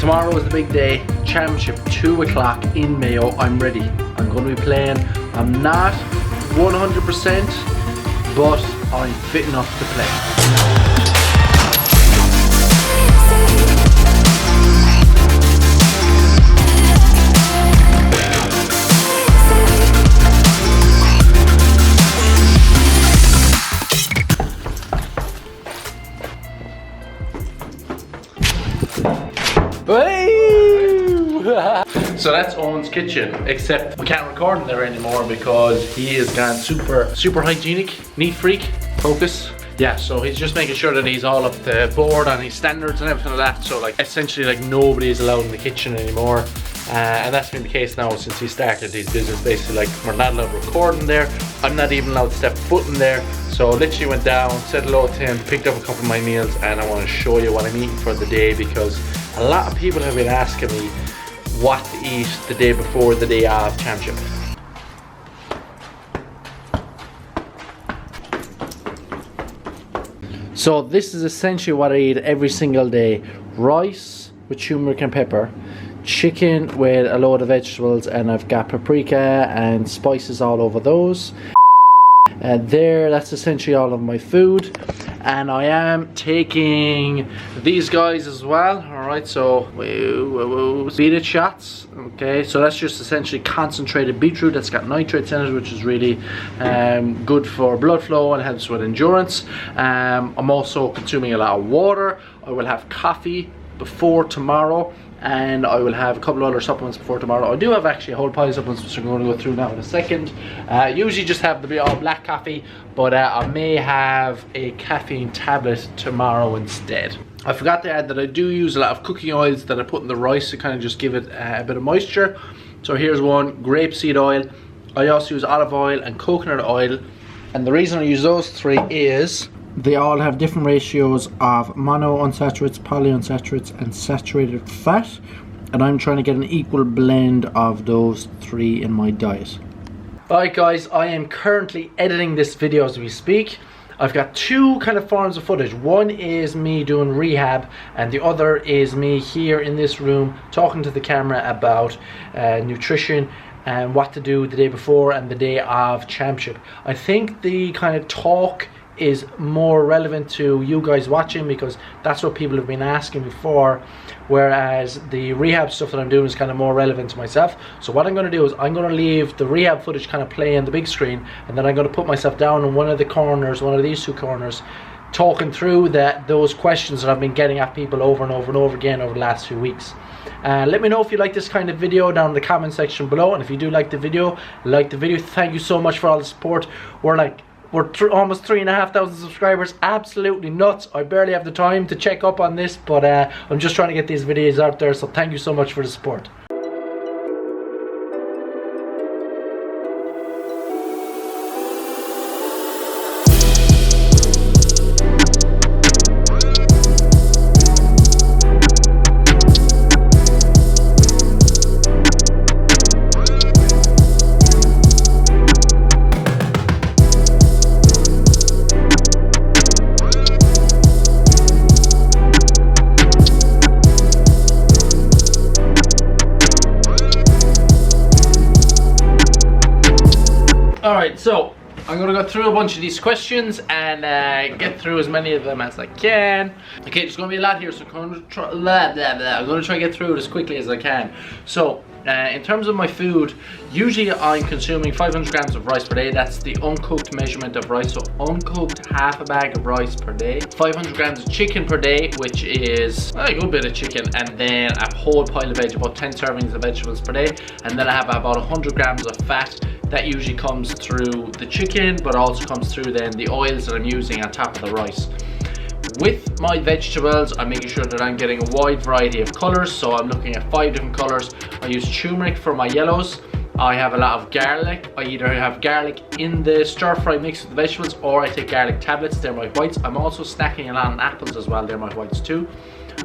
Tomorrow is the big day, championship, 2 o'clock in Mayo. I'm ready. I'm going to be playing. I'm not 100%, but I'm fit enough to play. So that's Owen's kitchen, except we can't record in there anymore because he is gone super hygienic, neat freak, focus. Yeah, so he's just making sure that he's all up to board on his standards and everything like that. So like essentially like nobody is allowed in the kitchen anymore. And that's been the case now since he started his business. Basically, like, we're not allowed to record in there. I'm not even allowed to step foot in there. So literally went down, said hello to him, picked up a couple of my meals, and I want to show you what I'm eating for the day because a lot of people have been asking me what to eat the day before the day of championship. So this is essentially what I eat every single day. Rice with turmeric and pepper, chicken with a load of vegetables, and I've got paprika and spices all over those. That's essentially all of my food. And I am taking these guys as well. Alright, so beetroot shots. Okay, so that's just essentially concentrated beetroot that's got nitrates in it, which is really good for blood flow and helps with endurance. I'm also consuming a lot of water. I will have coffee before tomorrow, and I will have a couple of other supplements before tomorrow. I do have actually a whole pile of supplements which I'm going to go through now in a second. Usually just have the all black coffee, but I may have a caffeine tablet tomorrow instead. I forgot to add that I do use a lot of cooking oils that I put in the rice to kind of just give it a bit of moisture. So here's one, grapeseed oil. I also use olive oil and coconut oil. And the reason I use those three is they all have different ratios of monounsaturates, polyunsaturates, and saturated fat, and I'm trying to get an equal blend of those three in my diet. Alright guys, I am currently editing this video as we speak. I've got two kind of forms of footage. One is me doing rehab, and the other is me here in this room talking to the camera about nutrition and what to do the day before and the day of championship. I think the kind of talk is more relevant to you guys watching because that's what people have been asking me for, whereas the rehab stuff that I'm doing is kind of more relevant to myself. So what I'm going to do is I'm going to leave the rehab footage kind of play on the big screen, and then I'm going to put myself down in one of the corners, one of these two corners, talking through those questions that I've been getting at people over and over again over the last few weeks. Let me know if you like this kind of video down in the comment section below, and if you do like the video, thank you so much for all the support. We're almost 3,500 subscribers. Absolutely nuts. I barely have the time to check up on this, but I'm just trying to get these videos out there, so thank you so much for the support. Alright, so I'm going to go through a bunch of these questions and get through as many of them as I can. Okay, there's going to be a lot here, so I'm going to try to get through it as quickly as I can. So, in terms of my food, usually I'm consuming 500 grams of rice per day. That's the uncooked measurement of rice, so uncooked half a bag of rice per day. 500 grams of chicken per day, which is a good bit of chicken, and then a whole pile of veg, about 10 servings of vegetables per day. And then I have about 100 grams of fat. That usually comes through the chicken, but also comes through then the oils that I'm using on top of the rice. With my vegetables, I'm making sure that I'm getting a wide variety of colors, so I'm looking at 5 different colors. I use turmeric for my yellows. I have a lot of garlic. I either have garlic in the stir fry mix with the vegetables, or I take garlic tablets, they're my whites. I'm also snacking a lot on apples as well, they're my whites too.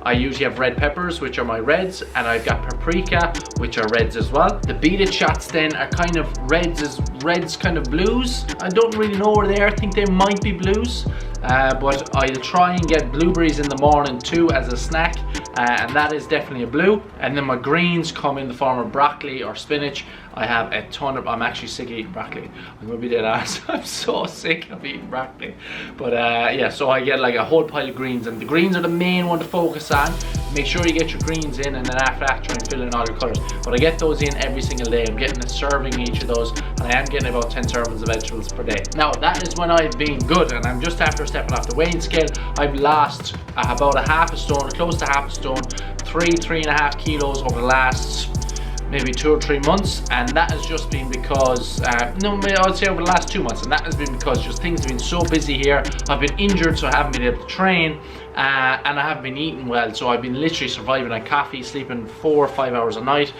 I usually have red peppers, which are my reds, and I've got paprika, which are reds as well. The beaded shots then are kind of reds kind of blues. I don't really know where they are. I think they might be blues, but I'll try and get blueberries in the morning too as a snack, and that is definitely a blue. And then my greens come in the form of broccoli or spinach. I have a ton of, I'm actually sick of eating broccoli. I'm gonna be dead honest, I'm so sick of eating broccoli. But yeah, so I get like a whole pile of greens, and the greens are the main one to focus on. Make sure you get your greens in, and then after that try and fill in all your colours. But I get those in every single day. I'm getting a serving each of those, and I am getting about 10 servings of vegetables per day. Now that is when I've been good, and I'm just after stepping off the weighing scale. I've lost about a half a stone, close to half a stone, 3.5 kilos over the last maybe 2 or 3 months, and that has just been because no, I would say over the last 2 months, and that has been because just things have been so busy here. I've been injured, so I haven't been able to train, and I haven't been eating well, so I've been literally surviving on coffee, sleeping 4 or 5 hours a night,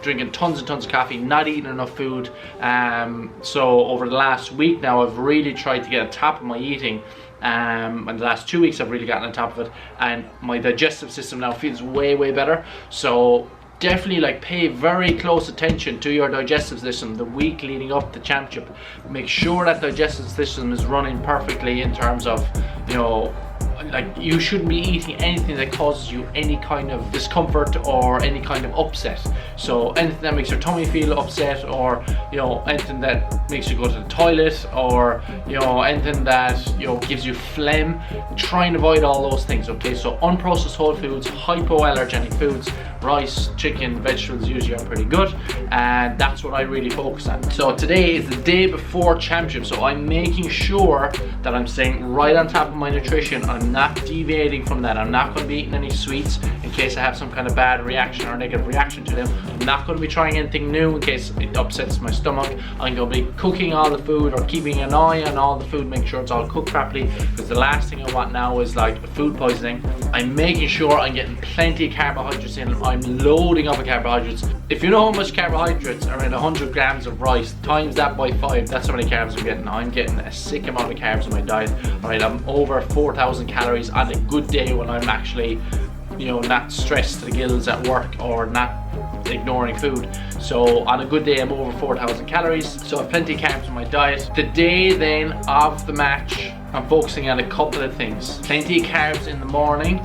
drinking tons and tons of coffee, not eating enough food. So over the last week now, I've really tried to get on top of my eating. And the last 2 weeks I've really gotten on top of it, and my digestive system now feels way better. So definitely like pay very close attention to your digestive system the week leading up to championship. Make sure that digestive system is running perfectly in terms of, you know, like you shouldn't be eating anything that causes you any kind of discomfort or any kind of upset. So anything that makes your tummy feel upset, or you know, anything that makes you go to the toilet, or you know, anything that, you know, gives you phlegm, try and avoid all those things. Okay, so unprocessed whole foods, hypoallergenic foods, rice, chicken, vegetables usually are pretty good, and that's what I really focus on. So today is the day before championship, so I'm making sure that I'm staying right on top of my nutrition. I'm not deviating from that. I'm not going to be eating any sweets in case I have some kind of bad reaction or negative reaction to them. I'm not going to be trying anything new in case it upsets my stomach. I'm going to be cooking all the food, or keeping an eye on all the food, make sure it's all cooked properly, because the last thing I want now is like food poisoning. I'm making sure I'm getting plenty of carbohydrates in. I'm loading up with carbohydrates. If you know how much carbohydrates are in 100 grams of rice, times that by 5, that's how many carbs I'm getting. I'm getting a sick amount of carbs in my diet. Alright, I'm over 4,000 calories on a good day when I'm actually, you know, not stressed to the gills at work or not ignoring food. So on a good day I'm over 4,000 calories, so I have plenty of carbs in my diet. The day then of the match, I'm focusing on a couple of things. Plenty of carbs in the morning,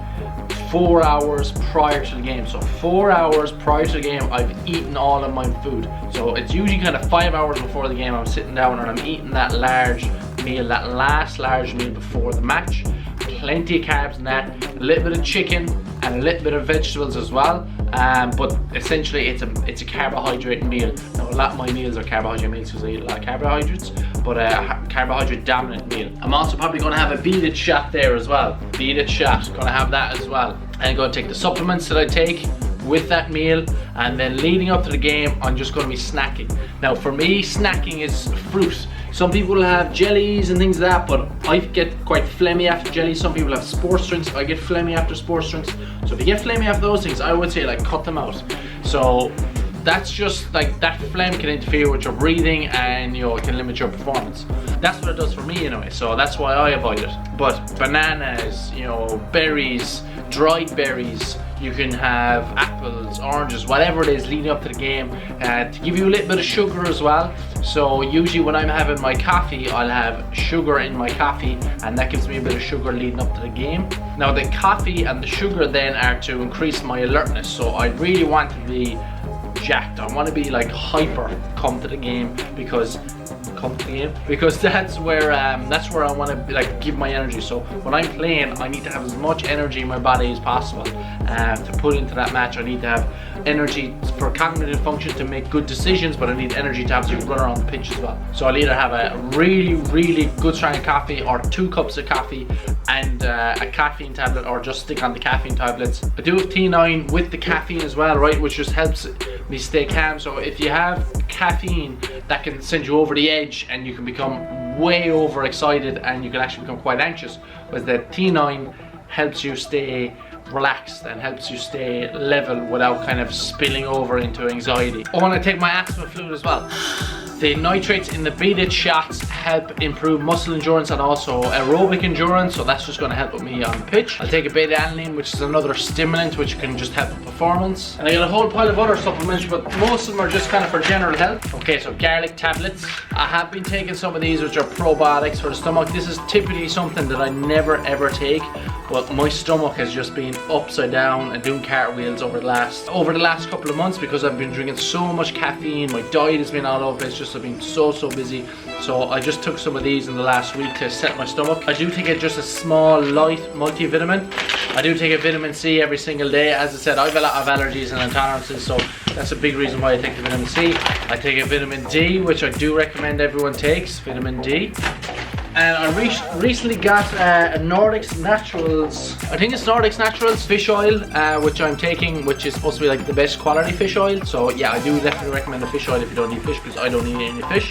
4 hours prior to the game. So 4 hours prior to the game I've eaten all of my food. So it's usually kind of 5 hours before the game I'm sitting down and I'm eating that large meal, that last large meal before the match. Plenty of carbs in that, a little bit of chicken and a little bit of vegetables as well, but essentially it's a carbohydrate meal. Now a lot of my meals are carbohydrate meals because I eat a lot of carbohydrates, but a carbohydrate dominant meal. I'm also probably going to have a beaded shot there as well. Beaded shot, going to have that as well. I'm going to take the supplements that I take with that meal, and then leading up to the game I'm just going to be snacking. Now for me, snacking is fruit. Some people will have jellies and things like that, but I get quite phlegmy after jellies. Some people have sports drinks. I get phlegmy after sports drinks. So if you get phlegmy after those things, I would say like cut them out. So that's just like, that phlegm can interfere with your breathing, and you know, it can limit your performance. That's what it does for me anyway, so that's why I avoid it. But bananas, you know, berries, dried berries, you can have apples, oranges, whatever it is leading up to the game, to give you a little bit of sugar as well. So usually when I'm having my coffee, I'll have sugar in my coffee, and that gives me a bit of sugar leading up to the game. Now the coffee and the sugar then are to increase my alertness, so I really want to be jacked. I want to be like hyper come to the game, because that's where I want to like give my energy. So when I'm playing, I need to have as much energy in my body as possible to put into that match. I need to have energy for cognitive function to make good decisions, but I need energy to have to run around the pitch as well. So I'll either have a really good strong coffee, or 2 cups of coffee and a caffeine tablet, or just stick on the caffeine tablets. I do have T9 with the caffeine as well, right, which just helps me stay calm. So if you have caffeine, that can send you over the edge and you can become way overexcited and you can actually become quite anxious, whereas the T9 helps you stay relaxed and helps you stay level without kind of spilling over into anxiety. I want to take my asthma fluid as well. The nitrates in the beaded shots help improve muscle endurance and also aerobic endurance, so that's just going to help with me on the pitch. I'll take a beta alanine, which is another stimulant which can just help with performance. And I got a whole pile of other supplements, but most of them are just kind of for general health. Okay, so garlic tablets. I have been taking some of these which are probiotics for the stomach. This is typically something that I never ever take, but my stomach has just been upside down and doing cartwheels over the last couple of months because I've been drinking so much caffeine. My diet has been all over. It's just I've been so busy. So I just took some of these in the last week to set my stomach. I do take just a small light multivitamin. I do take a vitamin C every single day. As I said, I have a lot of allergies and intolerances, so that's a big reason why I take the vitamin C. I take a vitamin D, which I do recommend everyone takes, vitamin D. And I recently got a Nordics Naturals, I think it's Nordics Naturals fish oil, which I'm taking, which is supposed to be like the best quality fish oil. So yeah, I do definitely recommend the fish oil if you don't eat fish, because I don't eat any fish.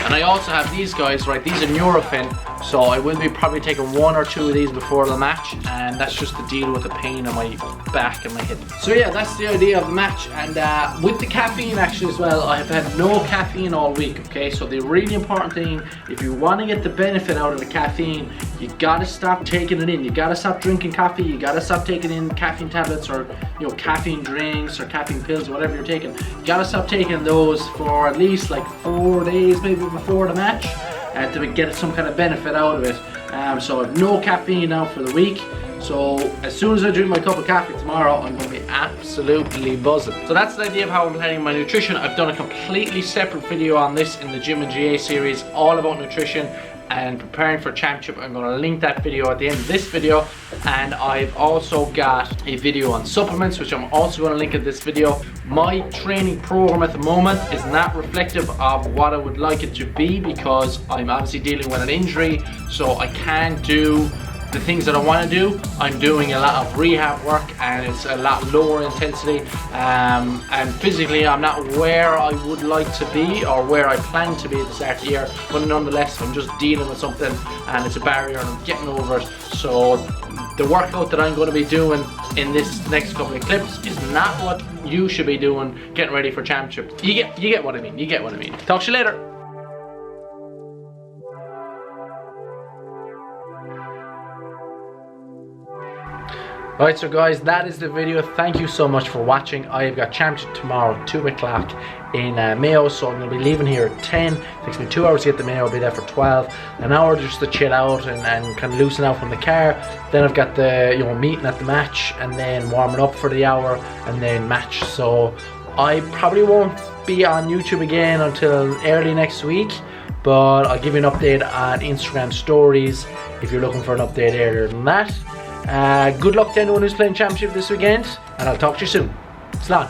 And I also have these guys, right, these are Nurofen, so I will be probably taking 1 or 2 of these before the match, and that's just to deal with the pain on my back and my hip. So yeah, that's the idea of the match. And with the caffeine actually as well, I have had no caffeine all week, okay? So the really important thing, if you want to get the benefit out of the caffeine, you gotta stop taking it in. You gotta stop drinking coffee, you gotta stop taking in caffeine tablets or, you know, caffeine drinks or caffeine pills, whatever you're taking. You gotta stop taking those for at least like 4 days maybe before the match to get some kind of benefit out of it. So I have no caffeine now for the week. So as soon as I drink my cup of coffee tomorrow, I'm going to be absolutely buzzing. So that's the idea of how I'm planning my nutrition. I've done a completely separate video on this in the Gym and GA series, all about nutrition and preparing for championship. I'm going to link that video at the end of this video, and I've also got a video on supplements which I'm also going to link in this video. My training program at the moment is not reflective of what I would like it to be, because I'm obviously dealing with an injury, so I can't do the things that I want to do. I'm doing a lot of rehab work and it's a lot lower intensity, and physically I'm not where I would like to be or where I plan to be at the start of the year, but nonetheless I'm just dealing with something and it's a barrier and I'm getting over it. So the workout that I'm going to be doing in this next couple of clips is not what you should be doing getting ready for championship. You get what I mean. You get what I mean. Talk to you later. Alright, so guys, that is the video. Thank you so much for watching. I have got championship tomorrow at 2 o'clock in Mayo, so I'm going to be leaving here at 10. It takes me 2 hours to get to Mayo. I'll be there for 12. An hour just to chill out and kind of loosen out from the car. Then I've got the meeting at the match, and then warming up for the hour, and then match. So I probably won't be on YouTube again until early next week, but I'll give you an update on Instagram stories if you're looking for an update earlier than that. Good luck to anyone who's playing championship this weekend, and I'll talk to you soon. Slán.